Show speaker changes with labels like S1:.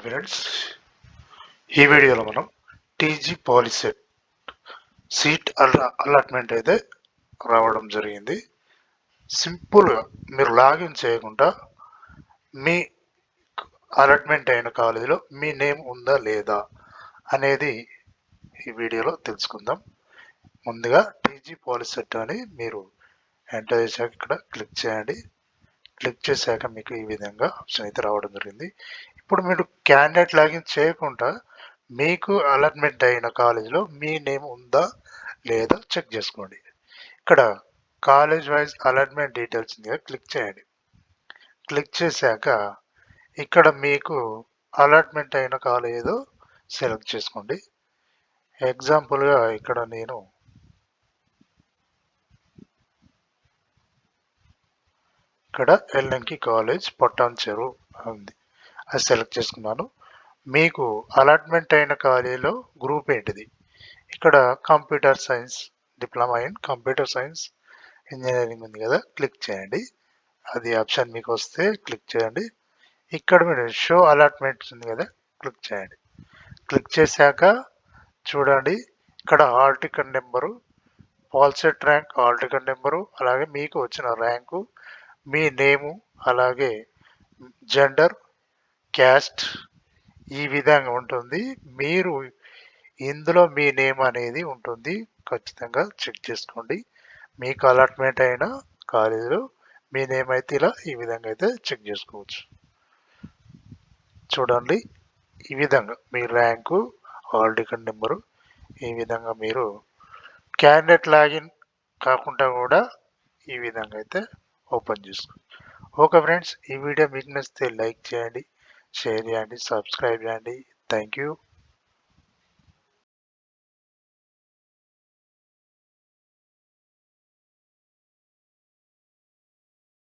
S1: Friends, ఈ వీడియోలో మనం టీజీ పాలిసెట్ సీట్ అలాట్మెంట్ అయితే రావడం జరిగింది. సింపుల్గా మీరు లాగిన్ చేయకుండా మీ అలాట్మెంట్ అయిన కాలేజీలో మీ నేమ్ ఉందా లేదా అనేది ఈ వీడియోలో తెలుసుకుందాం. ముందుగా టీజీ పాలిసెట్ అని మీరు ఎంటర్ చేశాక ఇక్కడ క్లిక్ చేయండి. క్లిక్ చేశాక మీకు ఈ విధంగా ఆప్షన్ అయితే రావడం జరిగింది. ఇప్పుడు మీరు క్యాండిడేట్ లాగిన్ చేయకుండా మీకు అలాట్మెంట్ అయిన కాలేజీలో మీ నేమ్ ఉందా లేదా చెక్ చేసుకోండి. ఇక్కడ కాలేజ్ వైజ్ అలాట్మెంట్ డీటెయిల్స్ మీద క్లిక్ చేయండి. క్లిక్ చేశాక ఇక్కడ మీకు అలాట్మెంట్ అయిన కాలేజ్ ఏదో సెలెక్ట్ చేసుకోండి. ఎగ్జాంపుల్గా ఇక్కడ నేను ఇక్కడ ఎల్ఎంకి కాలేజ్ పట్టాన్చెరు ఉంది, అది సెలెక్ట్ చేసుకున్నాను. మీకు అలాట్మెంట్ అయిన కాలేజీలో గ్రూప్ ఏంటిది? ఇక్కడ computer science, diploma in computer science engineering ఉంది కదా, క్లిక్ చేయండి. అది ఆప్షన్ మీకు వస్తే క్లిక్ చేయండి. ఇక్కడ మీరు షో అలాట్మెంట్స్ ఉంది కదా, క్లిక్ చేయండి. క్లిక్ చేశాక చూడండి, ఇక్కడ hall ticket number, పాల్సెట్ rank, hall ticket number, అలాగే మీకు వచ్చిన ర్యాంకు, మీ నేము, అలాగే జెండర్, క్యాస్ట్, ఈ విధంగా ఉంటుంది. మీరు ఇందులో మీ నేమ్ అనేది ఉంటుంది, ఖచ్చితంగా చెక్ చేసుకోండి. మీకు అలాట్మెంట్ అయిన కాలేజీలో మీ నేమ్ అయితే ఇలా ఈ విధంగా అయితే చెక్ చేసుకోవచ్చు. చూడండి, ఈ విధంగా మీ ర్యాంకు, హాల్ టికెట్ నెంబరు, ఈ విధంగా మీరు క్యాండిడేట్ లాగిన్ కాకుండా కూడా ఈ విధంగా అయితే ఓపెన్ చేసుకోండి. ఓకే ఫ్రెండ్స్, ఈ వీడియో మీకు నచ్చితే లైక్ చేయండి, షేర్ చేయండి, సబ్స్క్రైబ్ చేయండి. Thank you.